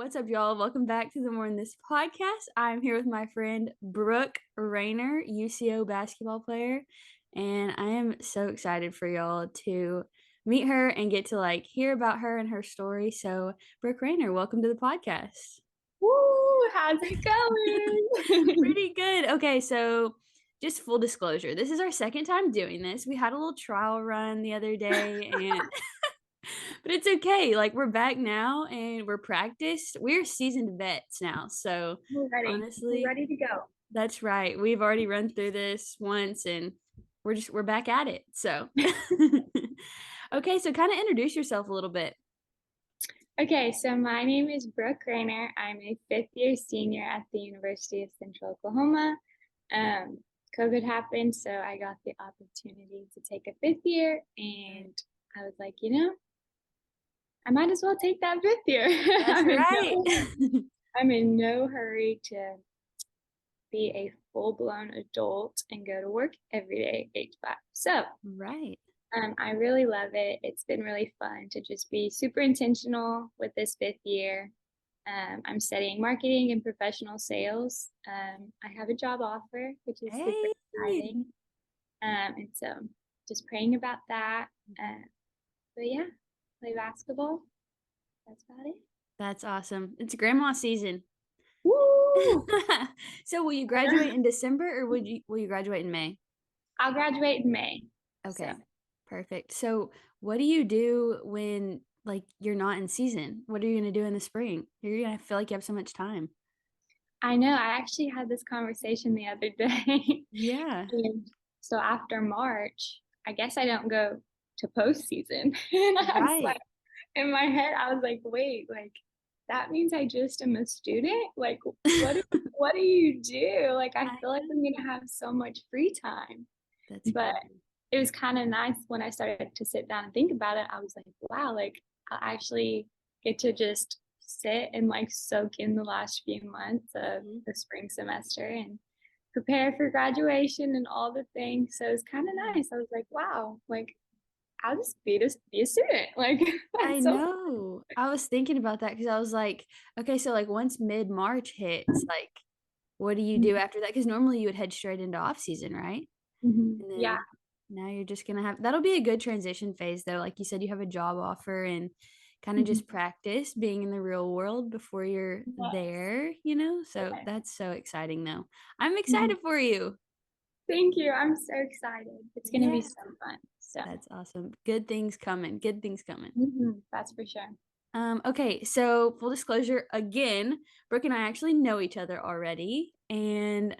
What's up, y'all? Welcome back to the More in This podcast. I'm here with my friend Brooke Rayner, UCO basketball player, and I am so excited for y'all to meet her and get to hear about her and her story. So, Brooke Rayner, welcome to the podcast. Woo! How's it going? Pretty good. Okay, so just full disclosure, this is our second time doing this. We had a little trial run the other day, and but it's okay. We're back now and we're practiced. We're seasoned vets now. So We're ready. We're honestly, ready to go. that's right. We've already run through this once and we're back at it. So okay, so kind of introduce yourself a little bit. Okay, so my name is Brooke Rayner. I'm a fifth-year senior at the University of Central Oklahoma. COVID happened, so I got the opportunity to take a fifth year, and I was like, I might as well take that fifth year. That's right. I'm in no hurry to be a full-blown adult and go to work every day, 8 to 5. So Right. I really love it. It's been really fun to just be super intentional with this fifth year. I'm studying marketing and professional sales. I have a job offer, which is super Hey. exciting. And so just praying about that. But yeah, play basketball. That's about it. That's awesome. It's grandma season. Woo! So will you graduate in December or will you graduate in May? I'll graduate in May. Okay. So. Perfect. So what do you do when you're not in season? What are you going to do in the spring? You're going to feel like you have so much time. I know. I actually had this conversation the other day. Yeah. And so after March, I guess I don't go to postseason. And I was like, Right. in my head, I was like, wait, that means I just am a student? What do you do? I feel like I'm gonna have so much free time. That's But crazy. it was kind of nice when I started to sit down and think about it. I was like, wow, I actually get to just sit and soak in the last few months of the spring semester and prepare for graduation and all the things. So it's kind of nice. I was like, wow, I'll just be a student. I That's so know. I was thinking about that because I was like, okay, so once mid-March hits, what do you fun. do after that? Because normally you would head straight into off season, right? And Yeah. then now you're just gonna have that'll be a good transition phase though. Like you said, you have a job offer and kind of Mhm. just practice being in the real world before you're Yes. there. So Yes. that's so exciting though. I'm Mhm. excited for you. Thank you. I'm so excited. It's gonna Yeah. be so fun. So That's awesome. Good things coming. Good things coming. that's for sure. Okay, so full disclosure again, Brooke and I actually know each other already, and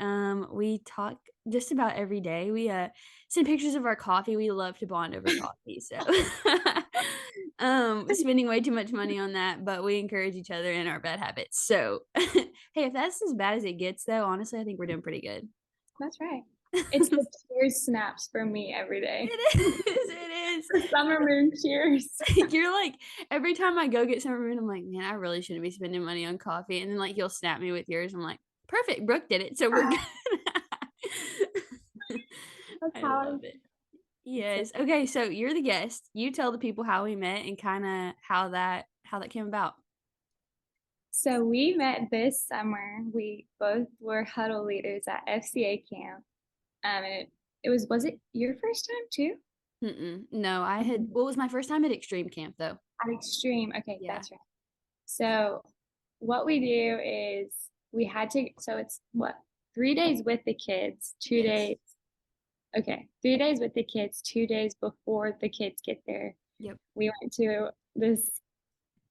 we talk just about every day. We send pictures of our coffee. We love to bond over coffee, so spending way too much money on that, but we encourage each other in our bad habits. So, hey, if that's as bad as it gets, though, honestly, I think we're doing pretty good. That's right. It's the cheers snaps for me every day. It is. It is. The summer moon cheers. You're every time I go get summer moon, I'm like, man, I really shouldn't be spending money on coffee. And then you'll snap me with yours. I'm like, perfect. Brooke did it. So we're good. That's I how love it. it's so Yes. Okay. So you're the guest. You tell the people how we met and kind of how that came about. So we met this summer. We both were huddle leaders at FCA camp. Was it your first time too? No, I had, what was my first time at Extreme Camp though? At Extreme. Okay, Yeah. that's right. So what we do is so it's what, 3 days with the kids, Yes. 3 days with the kids, 2 days before the kids get there. Yep. We went to this,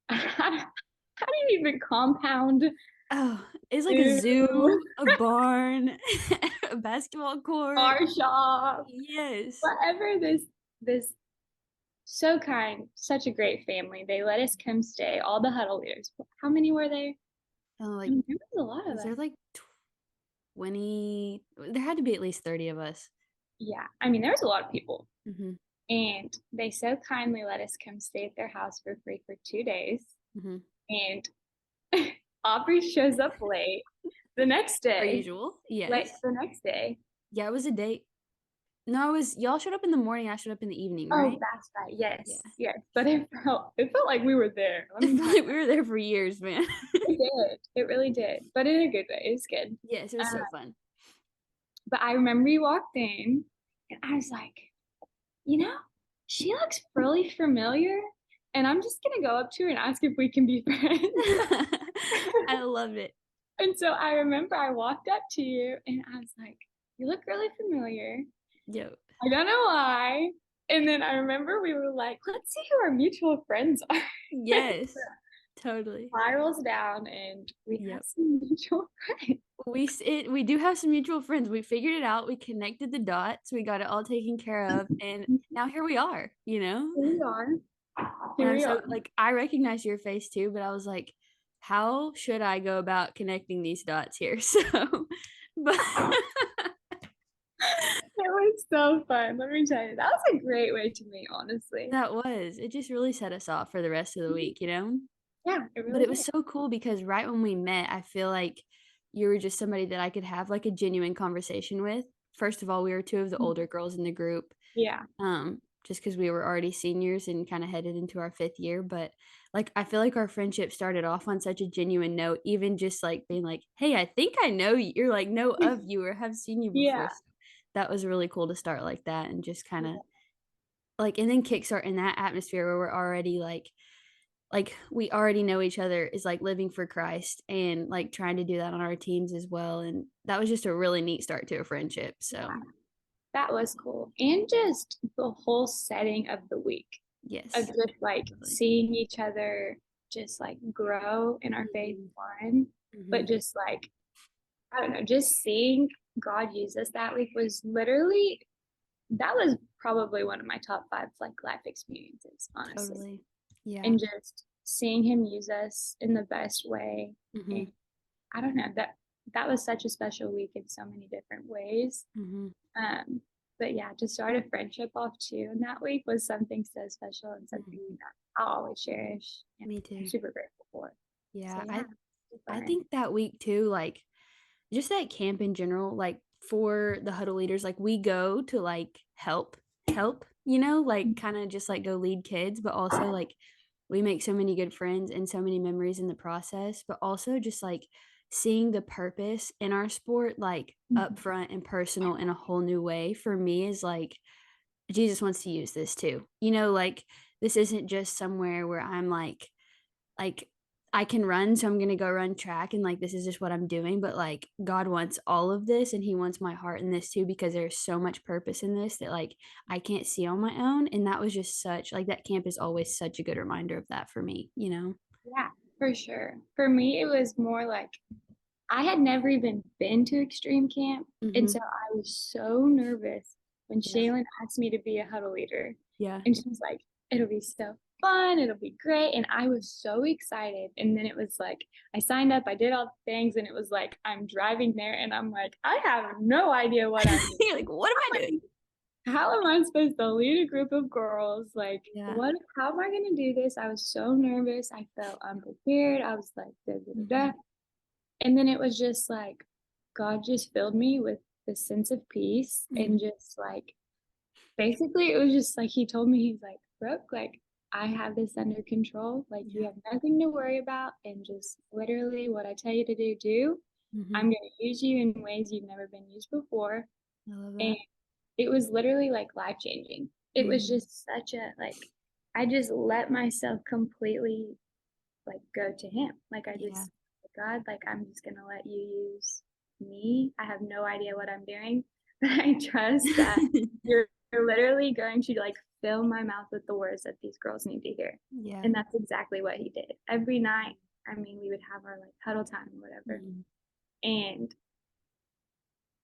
how do you even compound? Oh, it's like a Zoo, zoo, a barn, a basketball court. car shop, Yes. whatever. This so kind, such a great family. They let us come stay. All the huddle leaders. How many were there? Oh, I mean, there was a lot of was there us. 20? There had to be at least 30 of us. Yeah, I mean, there was a lot of people. Mhm. And they so kindly let us come stay at their house for free for 2 days. Mhm. And Aubrey shows up late the next Per day. usual. Late Yes. the next day. Yeah, it was a date. No, it was y'all showed up in the morning, I showed up in the evening, Oh, right? that's right. Yeah. Yes, yes. But it felt like we were there. Let It me felt tell like you. we were there for years, man. It did. It really did. But in a good way. It was good. Yes, it was Uh, so fun. but I remember we walked in and I was like, you know, she looks really familiar. And I'm just gonna go up to her and ask if we can be friends. I loved it. And so I remember I walked up to you and I was like, you look really familiar. Yo. I don't know why. And then I remember we were like, let's see who our mutual friends are. Yes. Totally. Spirals down and we have Yep. some mutual friends. We do have some mutual friends. We figured it out. We connected the dots. We got it all taken care of, and now here we are, you know? Here we are. And Here I'm we so are. like I recognize your face too, but I was like, how should I go about connecting these dots here? So, but It was so fun. Let me tell you, that was a great way to meet, honestly. it just really set us off for the rest of the week, you know? Yeah, it But really it was did. so cool because right when we met, I feel like you were just somebody that I could have like a genuine conversation with. First of all, we were two of the older girls in the group, Yeah. just because we were already seniors and kind of headed into our fifth year. But like, I feel like our friendship started off on such a genuine note, even just like being like, hey, I think I know you, or like know of you or have seen you before. Yeah. So that was really cool to start like that and just kind of like, and then kickstart in that atmosphere where we're already like we already know each other is like living for Christ and like trying to do that on our teams as well. And that was just a really neat start to a friendship. So, Yeah. That was cool. And just the whole setting of the week of yes, just like totally. seeing each other just like grow in our faith Mhm. one, but Mhm. just like, I don't know, just seeing God use us that week was literally, that was probably one of my top five like life experiences, honestly. Totally. Yeah. And just seeing him use us in the best way. And Mhm. I don't know, that was such a special week in so many different ways. Mhm. Um, but yeah, to start a friendship off too in that week was something so special and something Mhm. that I'll always cherish and Me I'm too. super grateful for. So Yeah, yeah, I super. think that week too, like just that camp in general, like for the huddle leaders, like we go to like help, you know, like kind of just like go lead kids, but also like we make so many good friends and so many memories in the process, but also just like seeing the purpose in our sport like upfront and personal in a whole new way for me is like Jesus wants to use this too. You know, like this isn't just somewhere where I'm like I can run, so I'm gonna go run track and like this is just what I'm doing. But like God wants all of this and He wants my heart in this too because there's so much purpose in this that like I can't see on my own. And that was just such like that camp is always such a good reminder of that for me, you know? Yeah, for sure. For me, it was more like I had never even been to extreme camp. And Mm-hmm. so I was so nervous when Yeah. Shaylin asked me to be a huddle leader. Yeah. And she was like, it'll be so fun, it'll be great. And I was so excited. And then it was like, I signed up, I did all the things, and it was like, I'm driving there, and I'm like, I have no idea what I'm doing. You're like, what am I doing? How am I supposed to lead a group of girls? Like, Yeah. what, how am I going to do this? I was so nervous. I felt unprepared. I was like, da, da, da, Mm-hmm. da. And then it was just like, God just filled me with this sense of peace Mm-hmm. and just like, basically it was just like he told me, he's like, Brooke, like I have this under control, like you Yeah. have nothing to worry about, and just literally what I tell you to do. Mm-hmm. I'm going to use you in ways you've never been used before. I love And that. it was literally like life changing. It was Mm-hmm. just such a like, I just let myself completely like go to him, like I Yeah. just, God, like I'm just going to let you use me. I have no idea what I'm doing, but I trust that you're literally going to like fill my mouth with the words that these girls need to hear. Yeah. And that's exactly what he did. Every night, I mean, we would have our like huddle time or whatever. Mm-hmm. And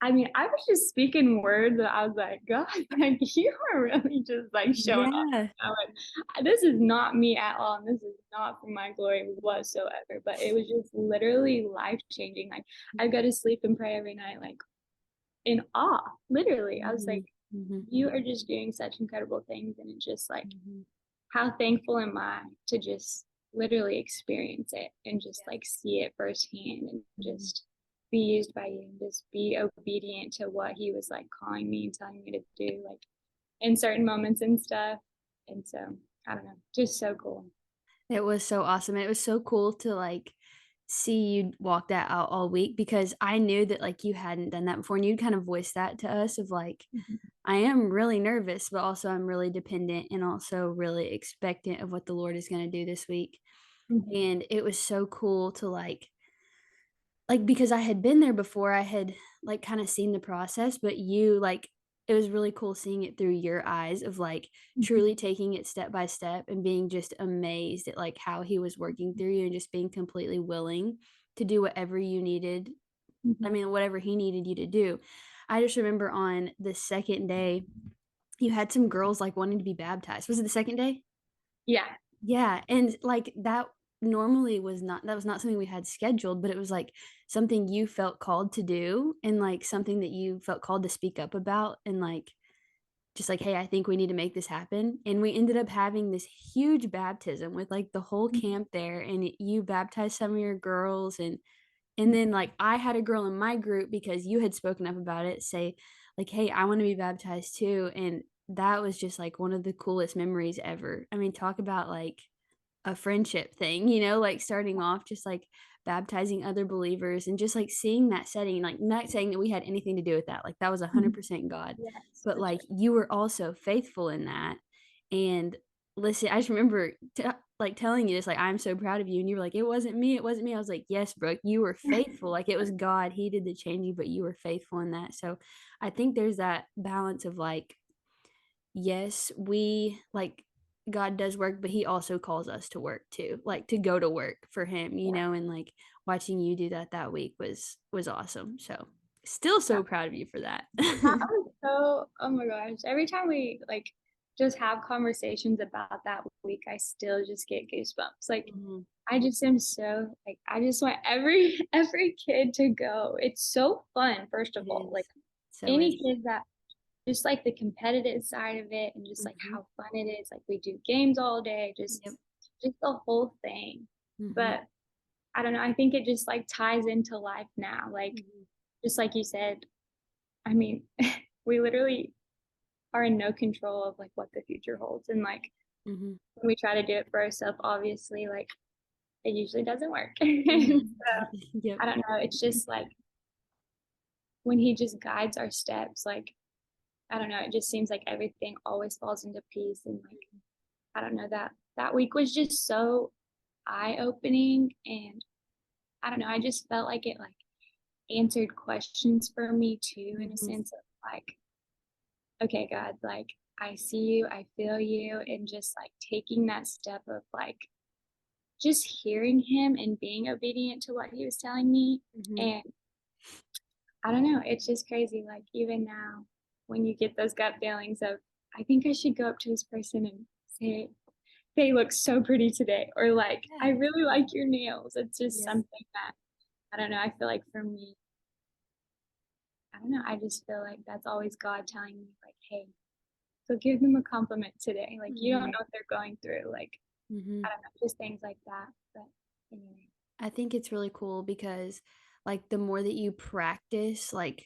I mean, I was just speaking words that I was like, God, like you are really just like showing off. Yeah. I like, this is not me at all, and this is not for my glory whatsoever. But it was just literally life changing. Like I go to sleep and pray every night, like in awe. Literally, I was Mm-hmm. like, Mm-hmm. you are just doing such incredible things, and it's just like, Mm-hmm. how thankful am I to just literally experience it and just like see it firsthand and Mm-hmm. just be used by you and just be obedient to what he was like calling me and telling me to do, like in certain moments and stuff. And so I don't know, just so cool. It was so awesome. It was so cool to like see you walk that out all week because I knew that like you hadn't done that before and you'd kind of voiced that to us of like, I am really nervous, but also I'm really dependent and also really expectant of what the Lord is going to do this week. Mm-hmm. And it was so cool to like because I had been there before, I had like kind of seen the process, but you like it was really cool seeing it through your eyes of like truly taking it step by step and being just amazed at like how he was working through you and just being completely willing to do whatever you needed. I Mm-hmm. mean, whatever he needed you to do. I just remember on the second day, you had some girls like wanting to be baptized. Was it the second day? Yeah. Yeah, and, like, that normally was not that was not something we had scheduled, but it was, like, something you felt called to do and, like, something that you felt called to speak up about and, like, just like, "Hey, I think we need to make this happen," and we ended up having this huge baptism with, like, the whole camp there, and you baptized some of your girls, and then, like, I had a girl in my group because you had spoken up about it, say, like, "Hey, I wanna be baptized too," and that was just, like, one of the coolest memories ever. I mean, talk about, like, a friendship thing, like, starting off just, like, baptizing other believers and just, like, seeing that setting, like, not saying that we had anything to do with that, like, that was Mhm. 100% God, Yes, but, for sure. like, you were also faithful in that, and listen, I just remember like, telling you this, like, "I'm so proud of you," and you were like, "It wasn't me, it wasn't me." I was like, "Yes, Brooke, you were faithful, like, it was God, he did the changing, but you were faithful in that." So, I think there's that balance of, like, yes, we like God does work, but he also calls us to work too, like to go to work for him, and like watching you do that week was awesome. So, still Yeah. so proud of you for that. That was so, oh my gosh. Every time we like just have conversations about that week, I still just get goosebumps. Like Mhm. I just am so like I just want every every kid to go. It's so fun, first of It all. Like is. So any is. kid that just like the competitive side of it and just like Mhm. how fun it is. Like we do games all day, Yep. just the whole thing. Mhm. But I don't know, I think it just like ties into life now. Like Mhm. just like you said, I mean, we literally are in no control of like what the future holds. And like Mhm. when we try to do it for ourselves, obviously, like it usually doesn't work. Mhm. So Yep. I don't know. It's just like when he just guides our steps, like I don't know, it just seems like everything always falls into peace. And like I don't know, that week was just so eye opening. And I don't know, I just felt like it like answered questions for me too, in a Mhm. sense of like, okay, God, like I see you, I feel you, and just like taking that step of like just hearing him and being obedient to what he was telling me. Mhm. And I don't know, it's just crazy. Like even now, when you get those gut feelings of, I think I should go up to this person and say, they look so pretty today, or like, I Yeah. really like your nails. It's just Yep. something that I don't know. I feel like for me, I don't know. I just feel like that's always God telling me, like, hey, so give them a compliment today. Like, you don't Mhm. know what they're going through. Like, I Mhm. don't know, just things like that. But anyway. I think it's really cool because like the more that you practice, like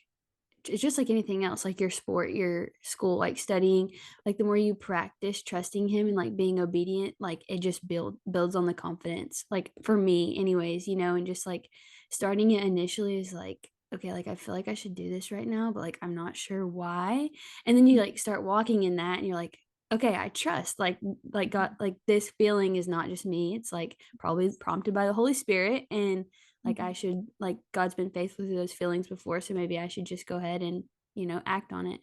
it's just like anything else, like your sport, your school, like studying, like the more you practice trusting him and like being obedient, like it just builds on the confidence. Like for me, anyways, and just like starting it initially is like, okay, like I feel like I should do this right now, but like I'm not sure why. And then you like start walking in that and you're like, okay, I trust like God, like this feeling is not just me. It's like probably prompted by the Holy Spirit and like I should like God's been faithful through those feelings before, so maybe I should just go ahead and, act on it.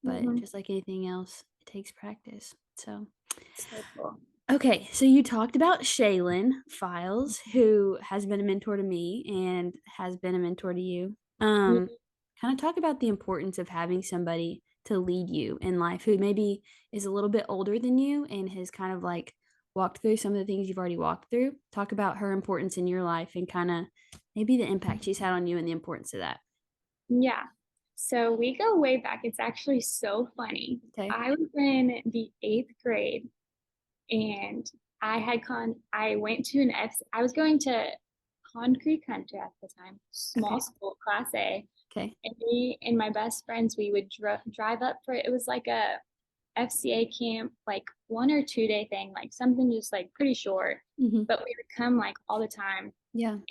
But Mm-hmm. just like anything else, it takes practice. So, So cool. okay, so you talked about Shaylin Files, who has been a mentor to me and has been a mentor to you. Kind of talk about the importance of having somebody to lead you in life who maybe is a little bit older than you and has kind of like walked through some of the things you've already walked through. Talk about her importance in your life and kind of maybe the impact she's had on you and the importance of that. Yeah. So we go way back. It's actually so funny. Okay. I was in the eighth grade and I went to I was going to Concrete Hunter at the time, small school, class A. Okay. And me and my best friends, we would drive up for it. It was like a FCA camp, like 1 or 2 day thing, like something just like pretty short. But we would come like all the time. Yeah. And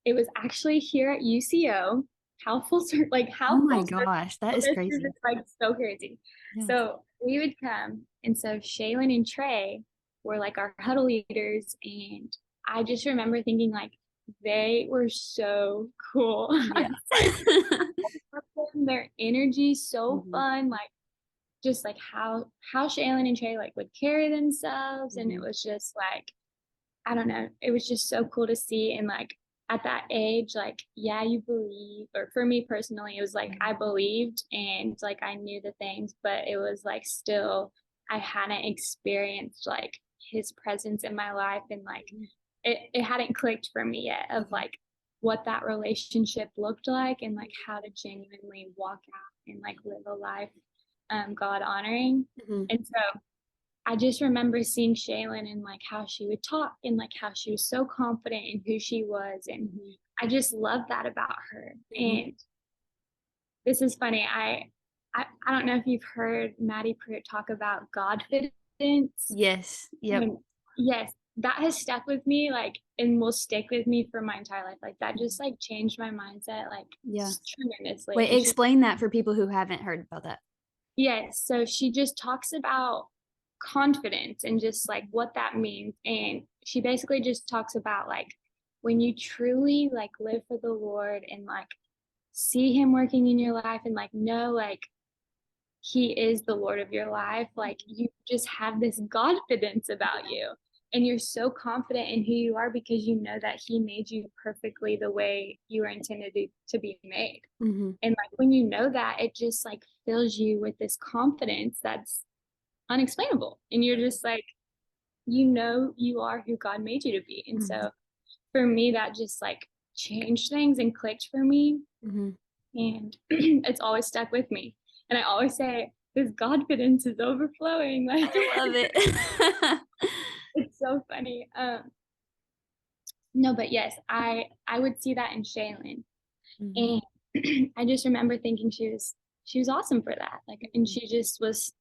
it was actually here at UCO. How full circle, like how Oh my full circle. gosh, that is crazy. It's like so crazy. Yeah. So we would come, and so Shaylin and Trey were like our huddle leaders, and I just remember thinking like they were so cool. Yeah. Their energy so fun, like just like how Shaylin and Trey like would carry themselves, and it was just like, I don't know, it was just so cool to see. And like at that age, like, yeah, you believe, or for me personally, it was like I believed and like I knew the things, but it was like still I hadn't experienced like his presence in my life, and like it hadn't clicked for me yet of like what that relationship looked like, and like how to genuinely walk out and like live a life God honoring. And so I just remember seeing Shaylin and like how she would talk, and like how she was so confident in who she was. And I just loved that about her. And this is funny. I don't know if you've heard Maddie Pruitt talk about Godfidence. Yes. Yep. And yes, that has stuck with me, like, and will stick with me for my entire life. Like that just like changed my mindset, like tremendously. Wait, explain that for people who haven't heard about that. Yes. So she just talks about confidence and just like what that means. And she basically just talks about like when you truly like live for the Lord and like see him working in your life, and like know like he is the Lord of your life, like you just have this confidence about you, and you're so confident in who you are because you know that he made you perfectly the way you were intended to be made. And like when you know that, it just like fills you with this confidence that's unexplainable, and you're just like, you know, you are who God made you to be. And so for me, that just like changed things and clicked for me. And it's always stuck with me. And I always say, this confidence is overflowing. Like, I love it. It's so funny. No, but yes, I would see that in Shaylin. And I just remember thinking she was awesome for that. Like, and she just was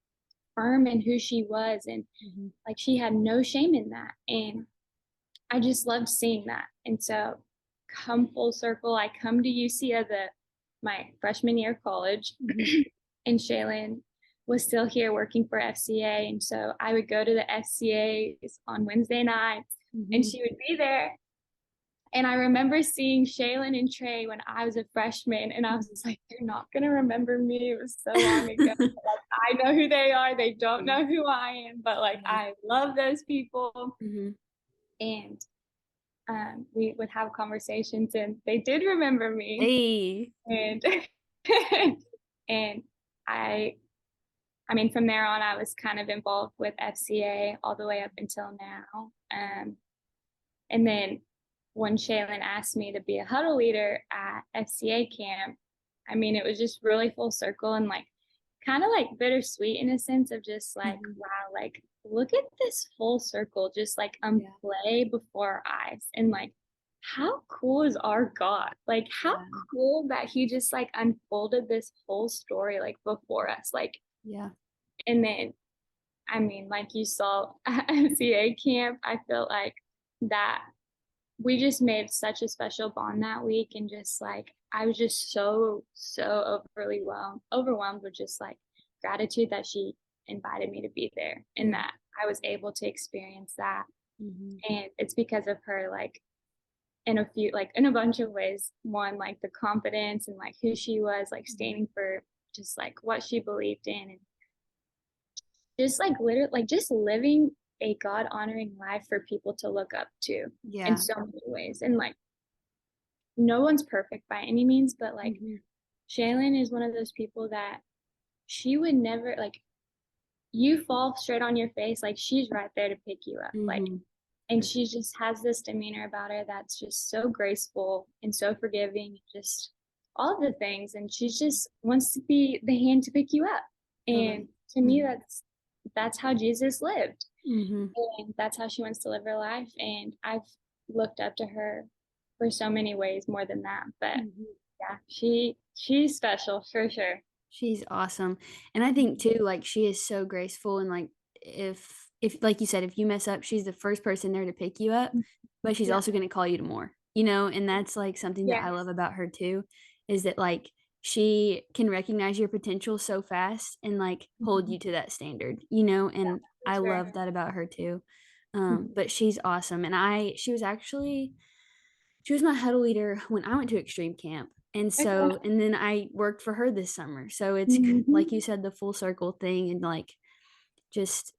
firm in who she was, and like she had no shame in that. And I just loved seeing that. And so come full circle, I come to UCO my freshman year of college, and Shaylin was still here working for FCA. And so I would go to the FCAs on Wednesday nights, and she would be there. And I remember seeing Shaylin and Trey when I was a freshman, and I was just like, they're not going to remember me. It was so long ago. Like, I know who they are. They don't know who I am, but like, I love those people. And we would have conversations, and they did remember me. And and I mean, from there on, I was kind of involved with FCA all the way up until now. And then when Shaylin asked me to be a huddle leader at FCA camp, I mean, it was just really full circle, and like kind of like bittersweet in a sense of just like, wow, like look at this full circle just like play before our eyes. And like, how cool is our God? Like, how cool that he just like unfolded this whole story like before us. Like, and then, I mean, like you saw at FCA camp, I felt like that we just made such a special bond that week. And just like, I was just so overwhelmed with just like gratitude that she invited me to be there, and that I was able to experience that. And it's because of her, like in a bunch of ways. One, like the confidence and like who she was, like standing for just like what she believed in, and just like literally like just living a God honoring life for people to look up to in so many ways. And like, no one's perfect by any means, but like Shaylin is one of those people that she would never, like, you fall straight on your face, like she's right there to pick you up. Like, and she just has this demeanor about her that's just so graceful and so forgiving, just all of the things. And she just wants to be the hand to pick you up. And to me, that's how Jesus lived. And that's how she wants to live her life. And I've looked up to her for so many ways more than that. But Mhm. yeah, she's special for sure. She's awesome. And I think too, like she is so graceful and like if like you said, if you mess up, she's the first person there to pick you up, but she's Yeah. also going to call you to more, you know, and that's like something that Yeah. I love about her too, is that like she can recognize your potential so fast and like hold Mhm. you to that standard, you know, and For I sure. love that about her too. Mhm. But she's awesome. And she was my huddle leader when I went to extreme camp. And Okay. so, and then I worked for her this summer. So it's like you Mhm. said, the full circle thing and like just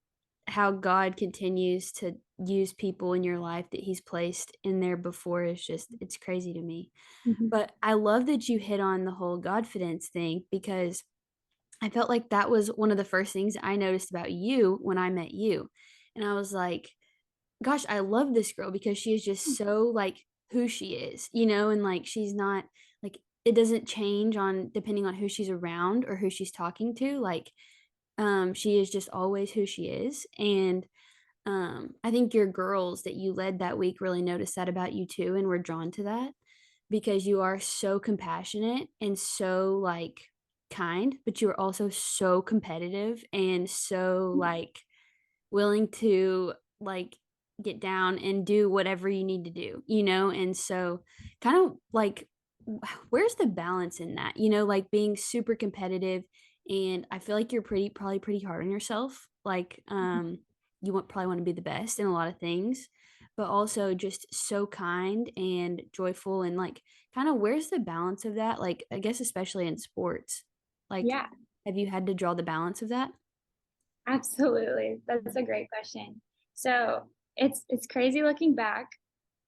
how God continues to use people in your life that he's placed in there before is just, it's crazy to me. Mhm. But I love that you hit on the whole Godfidence thing because I felt like that was one of the first things I noticed about you when I met you. And I was like, gosh, I love this girl because she is just so like who she is, you know, and like she's not like it doesn't change on depending on who she's around or who she's talking to. Like she is just always who she is. And I think your girls that you led that week really noticed that about you too and were drawn to that because you are so compassionate and so like kind, but you are also so competitive and so like willing to like get down and do whatever you need to do, you know? And so kind of like where's the balance in that? You know, like being super competitive and I feel like you're probably pretty hard on yourself. Like you probably want to be the best in a lot of things, but also just so kind and joyful and like kind of where's the balance of that? Like I guess especially in sports. Like Yeah, have you had to draw the balance of that? absolutely. That's a great question. So it's crazy looking back,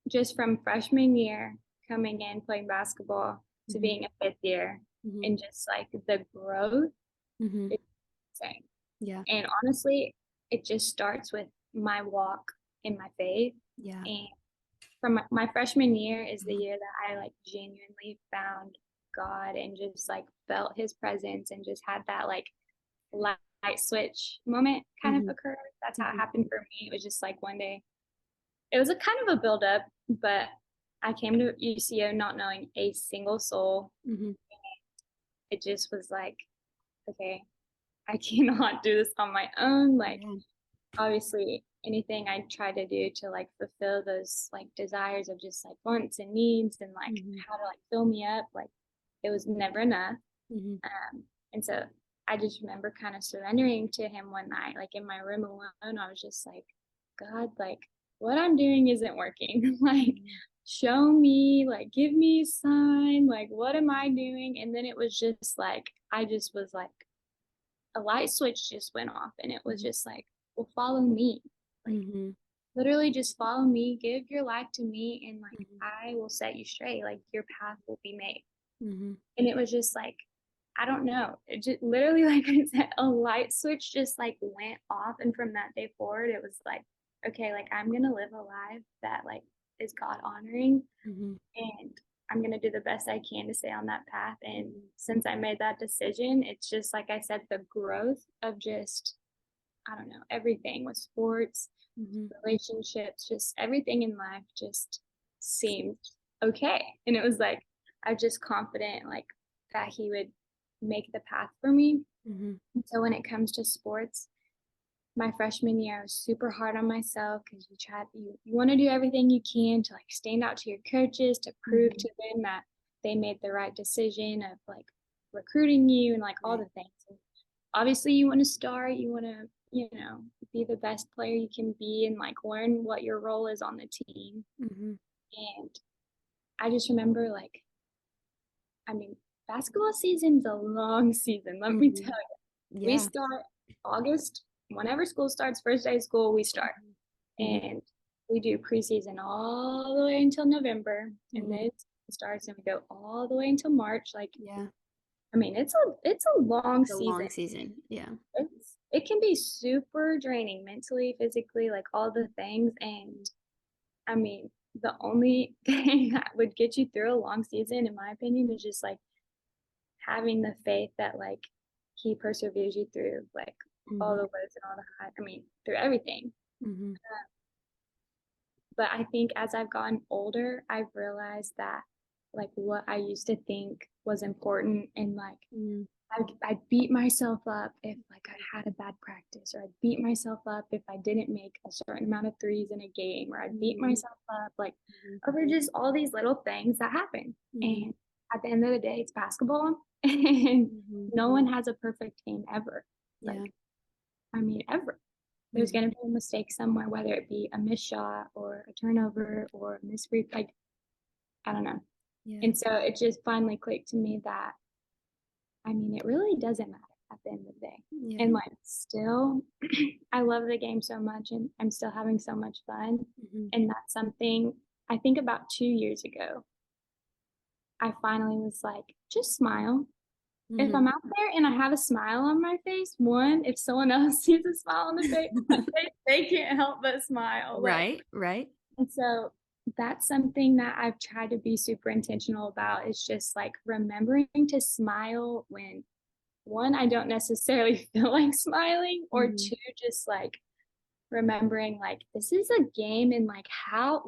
just from freshman year coming in playing basketball to Mm-hmm. being a fifth year, Mm-hmm. and just like the growth Mm-hmm. is insane. Yeah. And honestly, it just starts with my walk in my faith. Yeah. And from my freshman year is the year that I like genuinely found God and just like felt his presence and just had that like light switch moment kind of Mm-hmm. occur. That's how it Mm-hmm. happened for me. It was just like one day. It was a kind of a build up, but I came to UCO not knowing a single soul. Mm-hmm. It just was like, okay, I cannot do this on my own. Like, Yeah. obviously, anything I tried to do to like fulfill those like desires of just like wants and needs and like Mm-hmm. how to like fill me up, like it was never enough. Mm-hmm. And so I just remember kind of surrendering to him one night, like in my room alone. I was just like, God, like what I'm doing isn't working. Like, show me, like, give me a sign. Like, what am I doing? And then it was just like, I just was like, a light switch just went off, and it was Mm-hmm. just like, well, follow me. Like, Mm-hmm. literally just follow me, give your life to me, and like, Mm-hmm. I will set you straight. Like, your path will be made. Mm-hmm. And it was just like, I don't know. It just literally, like I said, a light switch just like went off. And from that day forward, it was like, okay, like I'm going to live a life that like is God honoring. Mm-hmm. And I'm going to do the best I can to stay on that path. And Mm-hmm. since I made that decision, it's just like I said, the growth of just, I don't know, everything with sports, Mm-hmm. relationships, just everything in life just seemed okay. And it was like, I was just confident like that he would make the path for me. Mm-hmm. And so when it comes to sports, my freshman year, I was super hard on myself because you want to do everything you can to like stand out to your coaches to prove Mm-hmm. to them that they made the right decision of like recruiting you and like all Right. the things. And obviously, you want to start, you want to, be the best player you can be and like learn what your role is on the team. Mm-hmm. And I just remember like, I mean, basketball season's a long season. Let me Mm-hmm. tell you, we Yeah. start August. Whenever school starts, first day of school, we start. Mm-hmm. And we do preseason all the way until November. And Mm-hmm. then it starts and we go all the way until March. Like, Yeah. I mean, it's a long It's a season. long season. Yeah. It can be super draining mentally, physically, like all the things. And I mean, the only thing that would get you through a long season, in my opinion, is just like having the faith that like he perseveres you through like all Mm-hmm. the lows and all the high. I mean, through everything. Mm-hmm. But I think as I've gotten older, I've realized that like what I used to think was important and like Mm, I'd beat myself up if like I had a bad practice, or I'd beat myself up if I didn't make a certain amount of threes in a game, or I'd beat mhm, myself up like mhm, over just all these little things that happen. mhm, And at the end of the day, it's basketball and mhm. no one has a perfect game ever. Yeah. Like, I mean, ever. There's Mhm. going to be a mistake somewhere, whether it be a missed shot or a turnover or a missed free, like, I don't know. Yeah. And so it just finally clicked to me that I mean, it really doesn't matter at the end of the day. Yeah. And like, still, I love the game so much and I'm still having so much fun. Mhm, And that's something I think about 2 years ago. I finally was like, just smile. If mhm. I'm out there and I have a smile on my face, one, if someone else sees a smile on the face, they can't help but smile. Like, Right, right. and so that's something that I've tried to be super intentional about is just like remembering to smile when one, I don't necessarily feel like smiling, or Mhm, two, just like remembering like this is a game and like how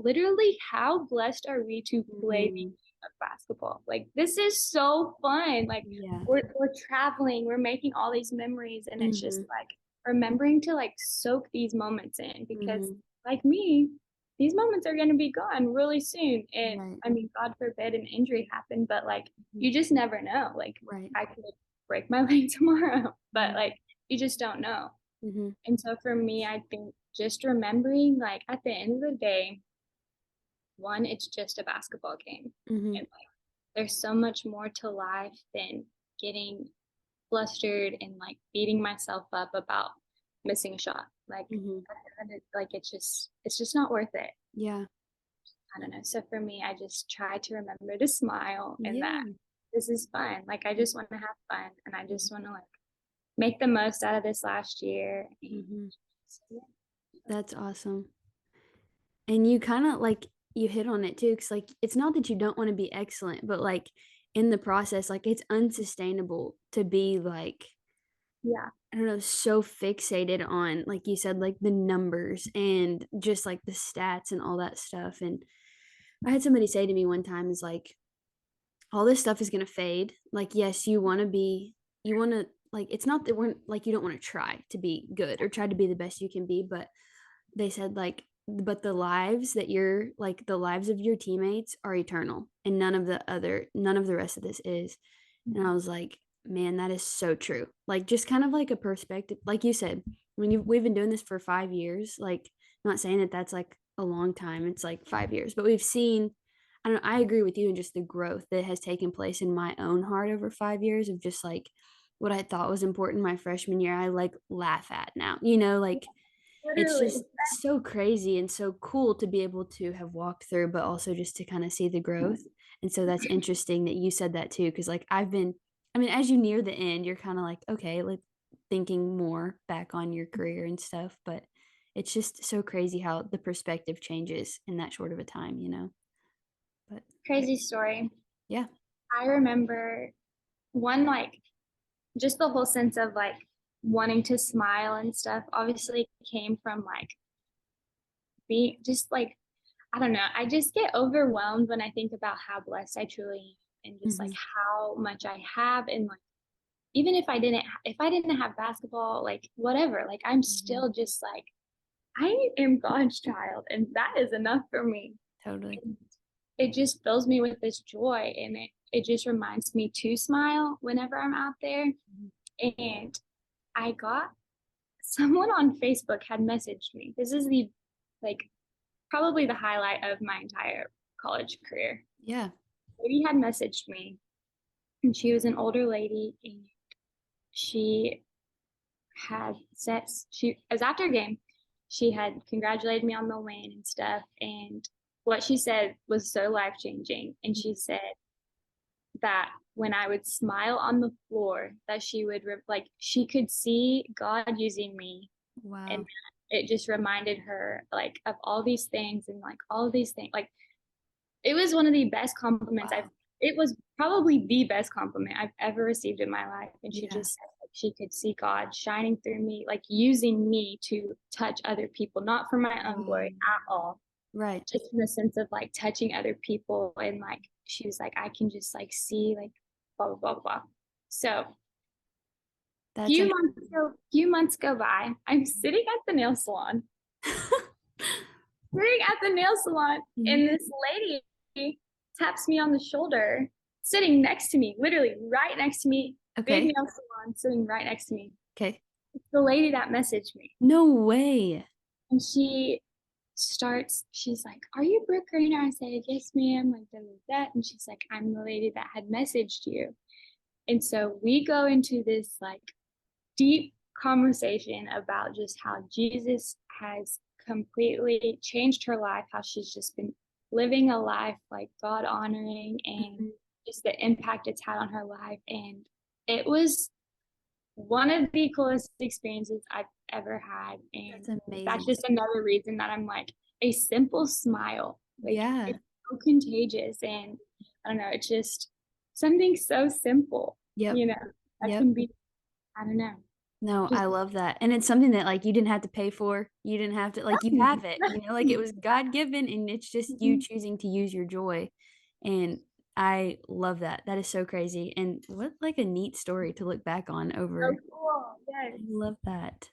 blessed are we to play the mhm. game of basketball? Like this is so fun. Like Yeah. we're traveling, we're making all these memories, and it's just Mhm, like remembering to like soak these moments in because mhm. like me, these moments are gonna be gone really soon. And Right. I mean, God forbid an injury happened, but like Mhm. you just never know. Like Right. I could break my leg tomorrow, but Mhm, like you just don't know. mhm, And so for me, I think just remembering, like, at the end of the day, one, it's just a basketball game. mhm, And like, there's so much more to life than getting flustered and like beating myself up about missing a shot. Like, mhm. like it's just not worth it. Yeah. I don't know. So for me, I just try to remember to smile and that Yeah. this is fun. Like, I just want to have fun and I Mhm, just want to like make the most out of this last year. And mhm. so, yeah. That's awesome. And you kinda, like you hit on it too, cause like, it's not that you don't wanna be excellent, but, like, in the process, like, it's unsustainable to be, like, Yeah. I don't know, so fixated on, like you said, like, the numbers and just, like, the stats and all that stuff, and I had somebody say to me one time is like, "All this stuff is gonna fade." Like, yes, you wanna like, it's not that we're like, you don't wanna try to be good or try to be the best you can be, but they said, like, "But the lives of your teammates are eternal, and none of the rest of this is." And I was like, "Man, that is so true." Like, just kind of like a perspective like you said, when we've been doing this for 5 years, like, I'm not saying that that's, like, a long time, it's, like, 5 years, but we've seen I don't know, I agree with you in just the growth that has taken place in my own heart over 5 years of just, like, what I thought was important my freshman year, I, like, laugh at now, like, it's Literally. just so crazy and so cool to be able to have walked through, but also just to kinda see the growth, and so that's interesting that you said that too, because like, I mean, as you near the end, you're kinda like, "Okay," like, thinking more back on your career and stuff, but it's just so crazy how the perspective changes in that short of a time, But Crazy story. yeah. I remember one, like, just the whole sense of like wanting to smile and stuff obviously came from like being just like, I don't know, I just get overwhelmed when I think about how blessed I truly am and just like Mhm, how much I have. And like, even if I didn't have basketball, like whatever, like I'm mhm. still just like, I am God's child and that is enough for me. Totally. And it just fills me with this joy and it just reminds me to smile whenever I'm out there. Mhm. And I got someone on Facebook had messaged me. This is the like probably the highlight of my entire college career. Yeah. Lady had messaged me and she was an older lady and she had said she as after a game, she had congratulated me on the win and stuff. And what she said was so life changing. And she said that when I would smile on the floor, that she would like she could see God using me, and Wow. it just reminded her like of all these things and like all of these things. Like it was one of the best compliments I've. Wow. It was probably the best compliment I've ever received in my life, and she Yeah. just said like, she could see God shining through me, like using me to touch other people, not for my own glory Wow. at all. Right. just in the sense of like touching other people. And like, she was like, I can just like see like blah, blah, blah, blah. So That's amazing. few months go by. I'm sitting at the nail salon, Mhm. and this lady taps me on the shoulder, sitting next to me, literally right next to me, big Okay. nail salon sitting right next to me. Okay. It's the lady that messaged me. No way. And she's like, "Are you Brooke Rayner?" I said, "Yes, ma'am." Like, that. And she's like, "I'm the lady that had messaged you." And so we go into this like deep conversation about just how Jesus has completely changed her life, how she's just been living a life like God honoring, and Mhm. just the impact it's had on her life. And it was one of the coolest experiences I've ever had. And That's that's amazing. just another reason that I'm like, a simple smile, like, Yeah. it's so contagious. And I don't know, it's just something so simple, Yep. that Yep. can be, I don't know, No, just I love that. And it's something that, like, you didn't have to pay for. You didn't have to like, you have it, like, it was God given, and it's just you Mhm. choosing to use your joy, and I love that. That is so crazy, and what, like, a neat story to look back on So over. cool. I Yes. love that.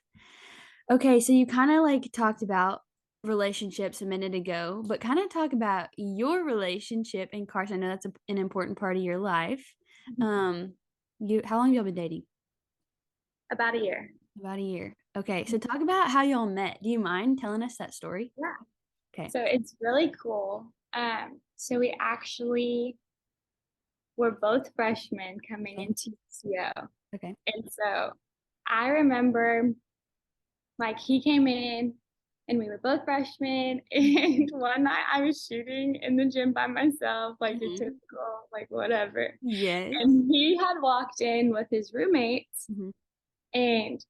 Okay, so you kinda, like, talked about relationships a minute ago, but kinda talk about your relationship and Carson. I know that's an important part of your life. Mhm. Um, you how long have y'all been dating? About a year. About a year. Okay, so talk about how y'all met. Do you mind telling us that story? Yeah. Okay. So it's really cool. So we actually were both freshmen coming Okay. into UCO. Okay. And so I remember like he came in and we were both freshmen. And one night I was shooting in the gym by myself, like a Mhm. typical, like whatever. Yes. And he had walked in with his roommates. Mhm. And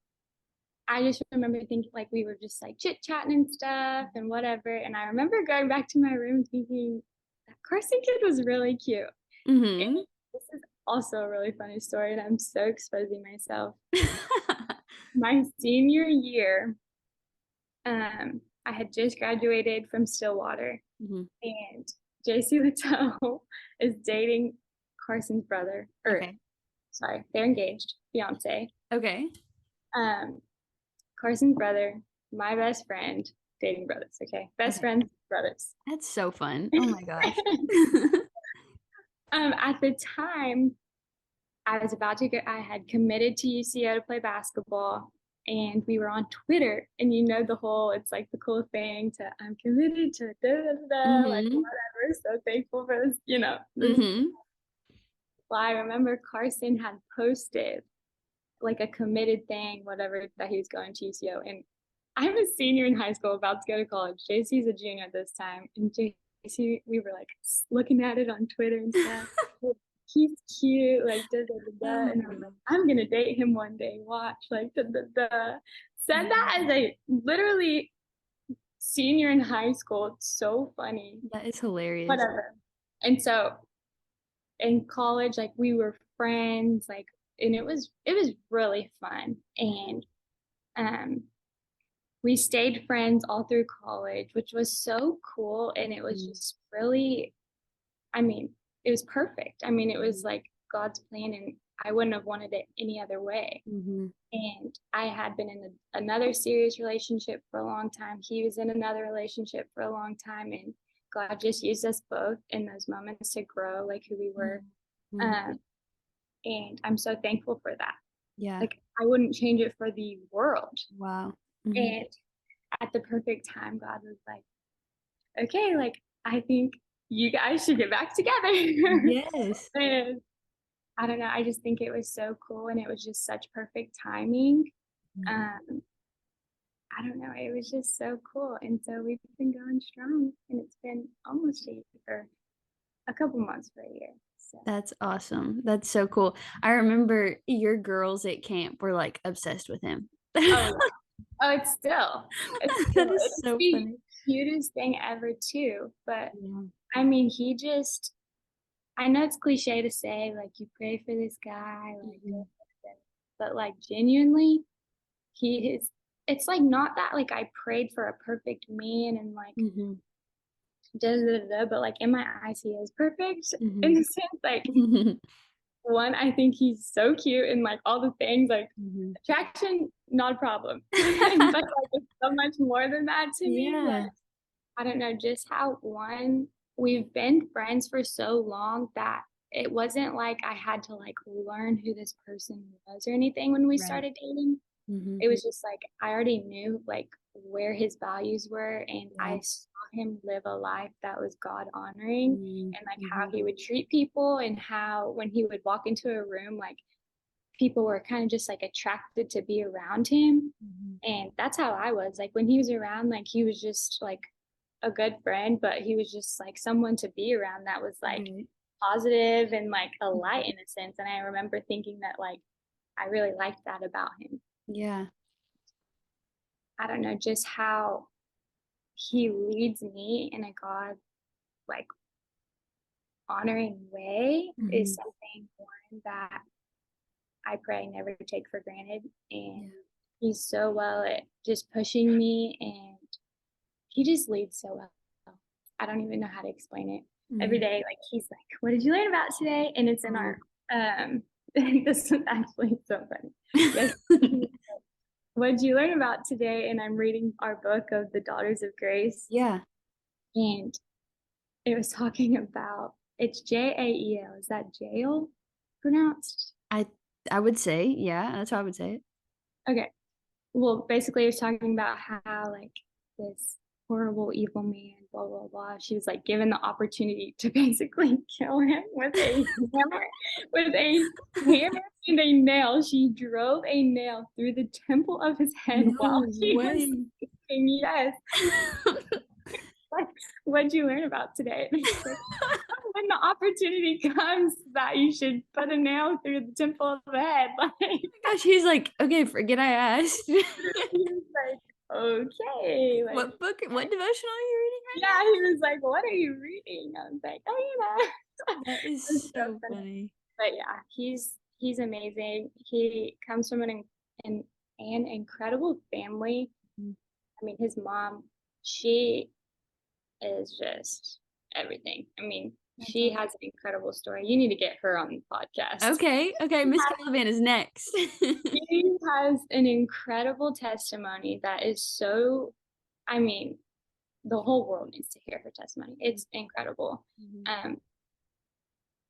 I just remember thinking like we were just like chit chatting and stuff and whatever. And I remember going back to my room thinking that Carson kid was really cute. And Mhm. this is also a really funny story, and I'm so exposing myself. My senior year, I had just graduated from Stillwater, Mhm. and JC Littell is dating Carson's brother, or Okay. sorry, they're engaged, fiance. Okay. Um, Carson's brother, my best friend, dating brothers. Okay, best Okay. friends, brothers. That's so fun. Oh my gosh. At the time, I was about to go, I had committed to UCO to play basketball, and we were on Twitter. And the whole, it's like the cool thing to, I'm committed to da da da, like Mhm. whatever. So thankful for this. Mhm. Well, I remember Carson had posted like a committed thing, whatever, that he was going to UCO. And I'm a senior in high school, about to go to college. JC's a junior at this time. And JC, we were like looking at it on Twitter and stuff. He's cute, like da da da da. And I'm like, Oh. I'm gonna date him one day. Watch, like da da da. Said that as a literally senior in high school. It's so funny. That is hilarious. Whatever. And so in college, like we were friends, like, and it was really fun. And um we stayed friends all through college, which was so cool. And it was Mhm. just really, I mean, it was perfect. I mean, it was Mhm. like God's plan, and I wouldn't have wanted it any other way. Mhm. And I had been in another serious relationship for a long time. He was in another relationship for a long time. And God just used us both in those moments to grow like who we were. Mhm. Mhm. Um, and I'm so thankful for that. Yeah. Like, I wouldn't change it for the world. Wow. Mhm. And at the perfect time, God was like, okay, like, I think you guys should get back together. Yes. And I don't know, I just think it was so cool, and it was just such perfect timing. Mhm. Um, I don't know, it was just so cool. And so we've been going strong, and it's been almost a year, or a couple months for a year. So, That's awesome. That's so cool. I remember your girls at camp were, like, obsessed with him. oh yeah. Oh, That is it's so the funny. cutest thing ever too. But Yeah. I mean, I know it's cliche to say, like, you pray for this guy, like, Mhm. but like genuinely, he is, it's like not that like I prayed for a perfect man and like Mhm. but like in my eyes, he is perfect Mhm. in the sense, like, one, I think he's so cute and like all the things, like Mhm. attraction, not a problem. But like it's so much more than that to me. But Yeah. I don't know, just how one, we've been friends for so long that it wasn't like I had to like learn who this person was or anything when we Right. started dating. Mhm. It was just like I already knew like where his values were, and Yeah. I saw him live a life that was God honoring, Mm, and like how mhm. he would treat people, and how when he would walk into a room, like people were kind of just like attracted to be around him. Mhm. And that's how I was. Like when he was around, like he was just like a good friend, but he was just like someone to be around that was like Right. positive and like a light Mhm. in a sense. And I remember thinking that like I really liked that about him. Yeah. I don't know, just how he leads me in a God like honoring way is Mhm. something one that I pray I never take for granted. And Yeah. he's so well at just pushing me, and he just leads so well. I don't even know how to explain it. Every Mhm. day, like he's like, "What did you learn about today?" And it's in Oh. our this is actually so funny. Yes. What did you learn about today? And I'm reading our book of the Daughters of Grace, Yeah. and it was talking about, it's Jael. Is that jail pronounced? I I would say, yeah, that's how I would say it. Okay. Well, basically, it was talking about how like this horrible evil man, blah blah blah. She was like given the opportunity to basically kill him with a hammer and a nail. She drove a nail through the temple of his head while No she was way. sleeping. Yes. Like, what'd you learn about today? And it's like, oh, when the opportunity comes that you should put a nail through the temple of the head, like Gosh, he's like, "Okay, forget I asked." he was like, okay, like What devotional are you reading right yeah, he was like, what are you reading? I was like, oh, now? That is it's so so funny. funny. But yeah, he's amazing. He comes from an incredible family. Mm, I mean, his mom, she is just everything. I mean, that's she awesome. has an incredible story. You need to get her on the podcast. Okay, okay, Miss Caliban is next. She has an incredible testimony that is so, I mean, the whole world needs to hear her testimony. It's incredible. Mhm. Um,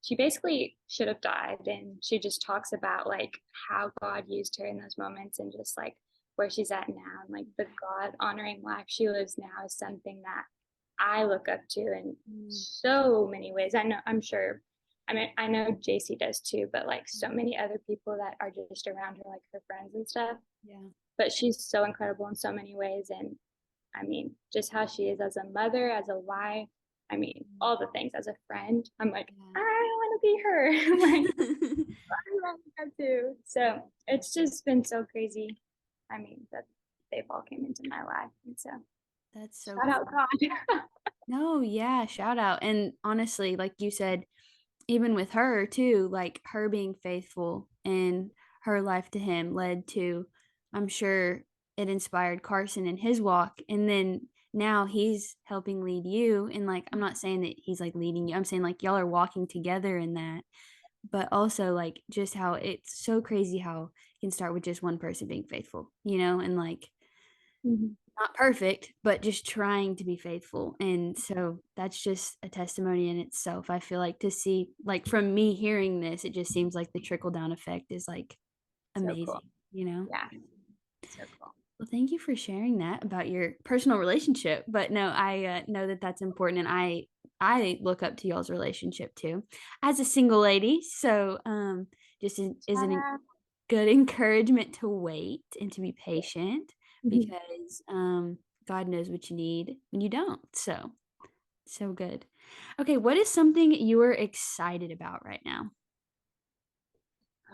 she basically should have died, and she just talks about like how God used her in those moments, and just like where she's at now, and like the God honoring life she lives now is something that I look up to in Mm, so many ways. I'm sure, I mean, I know JC does too, but like so many other people that are just around her, like her friends and stuff. yeah, But she's so incredible in so many ways. And I mean, just how she is as a mother, as a wife, I mean, all the things, as a friend. I'm like, I want to be her. Like, yeah. I want that too. So it's just been so crazy. I mean, that they've all came into my life. And so That's so shout out cool. God. No, yeah, shout out. And honestly, like you said, even with her too, like her being faithful and her life to him led to, I'm sure it inspired Carson in his walk. And then now he's helping lead you. And like, I'm not saying that he's like leading you, I'm saying like y'all are walking together in that. But also, like, just how it's so crazy how it can start with just one person being faithful, and like Mhm. not perfect, but just trying to be faithful. And so that's just a testimony in itself. I feel like to see, like, from me hearing this, it just seems like the trickle down effect is like So cool. amazing. Yeah. So cool. Well, thank you for sharing that about your personal relationship. But no, I know that that's important, and I look up to y'all's relationship too, as a single lady. So just is Shout an out. good encouragement to wait and to be patient Mhm. because God knows what you need when you don't. So, so good. Okay, what is something you are excited about right now?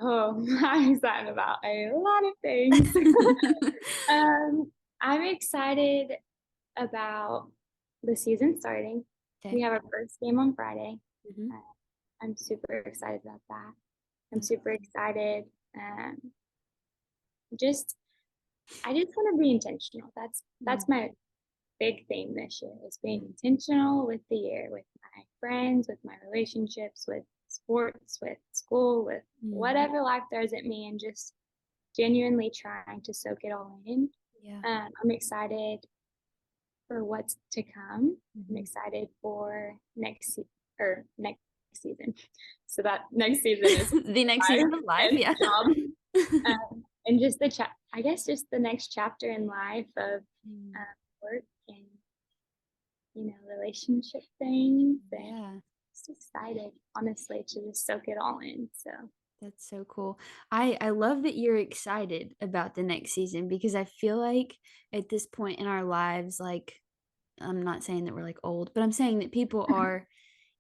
Oh, I'm excited about a lot of things. um, I'm excited about the season starting. Okay. We have our first game on Friday. Mhm. Uh, I'm super excited about that. I'm That's super excited. Um, just I just want to be intentional. That's awesome. my big theme this year is being intentional with the year, with my friends, with my relationships, with sports, with school, with Mhm. whatever life throws at me, and just genuinely trying to soak it all in. Yeah. I'm excited for what's to come. I'm Mhm. excited for next season. So that next season is The next life season of life, and yeah. job, and just I guess just the next chapter in life of Mm, work and relationship things, and yeah, just excited, honestly, to just soak it all in. So that's so cool. I love that you're excited about the next season because I feel like at this point in our lives, like, I'm not saying that we're, like, old, but I'm saying that people are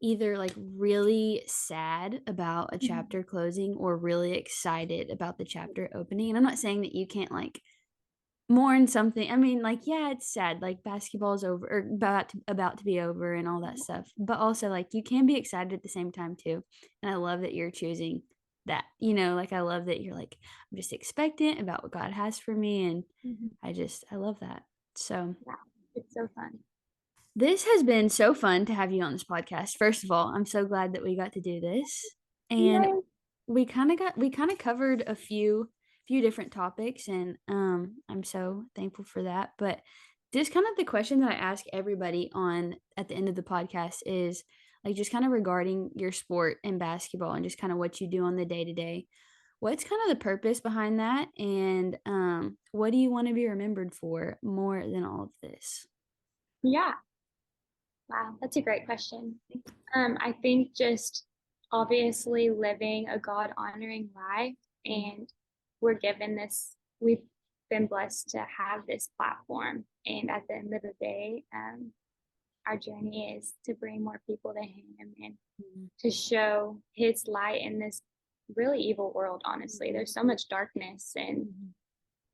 either, like, really sad about a Mhm. chapter closing or really excited about the chapter opening, and I'm not saying that you can't, like, mourn something. I mean, like, yeah, it's sad, like, basketball's over or about to be over and all that stuff, but also, like, you can be excited at the same time too, and I love that you're choosing that, like, I love that you're like, "I'm just expectant about what God has for me," and Mhm. I love that. So, Yeah, it's so fun. this has been so fun to have you on this podcast. First of all, I'm so glad that we got to do this, and Yay. we kinda covered a few different topics, and, I'm so thankful for that, but just kind of the question that I ask everybody on at the end of the podcast is, like, just kinda regarding your sport and basketball and just kinda what you do on the day to day. What's kind of the purpose behind that, and, what do you wanna be remembered for more than all of this? Yeah. Wow, that's a great question. I think just obviously living a God honoring life, Mm, and we've been blessed to have this platform. And at the end of the day, our journey is to bring more people to Him and mhm, to show His light in this really evil world, honestly. mhm, There's so much darkness and mhm,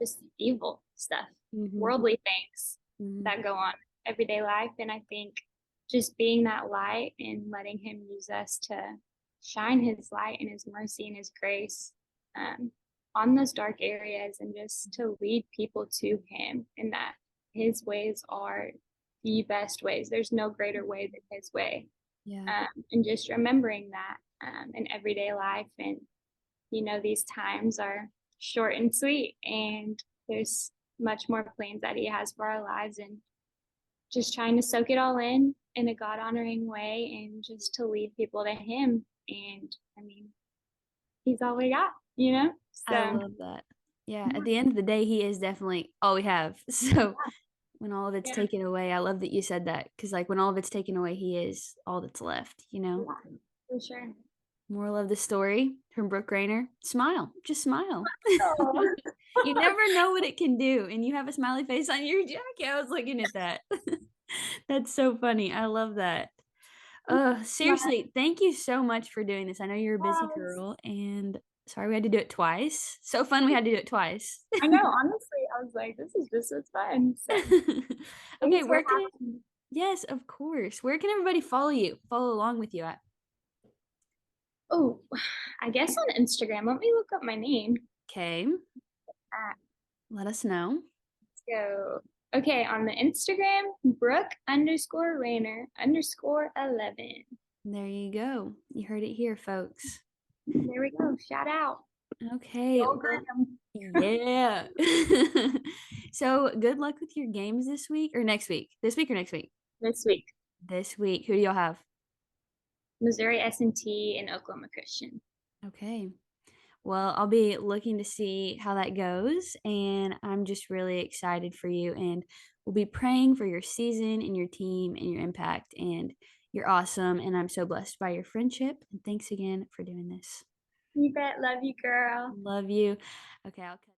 just evil stuff, mhm, worldly things mhm. that go on everyday life. And I think just being that light and letting Him use us to shine His light and His mercy and His grace um, on those dark areas, and just to lead people to Him, and that His ways are the best ways. There's no greater way than His way. Yeah. And just remembering that in everyday life. And these times are short and sweet, and there's much more plans that He has for our lives, and just trying to soak it all in a God honoring way, and just to lead people to Him. And I mean, He's all we got. I So, love that. Yeah, at yeah, the end of the day, he is definitely all we have. So, when all of it's yeah, taken away, I love that you said that because, like, when all of it's taken away, he is all that's left? yeah, for sure. Moral of the story from Brooke Rayner, smile, just smile. Oh, You never know what it can do, and you have a smiley face on your jacket. I was looking at that. That's so funny. I love that. Seriously, thank you so much for doing this. I know you're a busy yes. girl, and sorry we had to do it twice. So fun we had to do it twice. I know, honestly, I was like, this is just as fun. So, Okay, thanks for where can I having me. yes, of course. Where can everybody follow along with you at? Oh, I guess on Instagram. Let me look up my name. Okay, Uh, let us know. So, okay, on the Instagram, Brooke_Rayner_11. There you go. You heard it here, folks. There we go. Shout out. Okay, Go well, Graham. yeah. So, good luck with your games this week or next week? This week or next week? This week, This week. Who do y'all have? Missouri S&T and Oklahoma Christian. Okay. Well, I'll be looking to see how that goes, and I'm just really excited for you, and we'll be praying for your season and your team and your impact, and you're awesome, and I'm so blessed by your friendship, and thanks again for doing this. You bet. Love you, girl. Love you. Okay, I'll cut